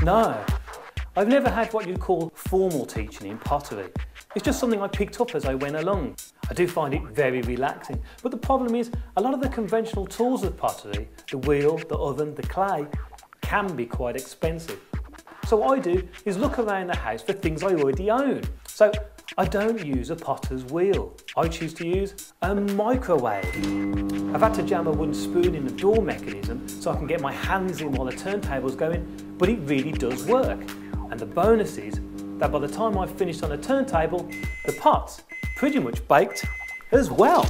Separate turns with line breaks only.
No, I've never had what you'd call formal teaching in pottery. It's just something I picked up as I went along. I do find it very relaxing, but the problem is a lot of the conventional tools of pottery, the wheel, the oven, the clay, can be quite expensive. So what I do is look around the house for things I already own. So I don't use a potter's wheel. I choose to use a microwave. I've had to jam a wooden spoon in the door mechanism so I can get my hands in while the turntable's going, but it really does work. And the bonus is that by the time I've finished on the turntable, the pot's pretty much baked as well.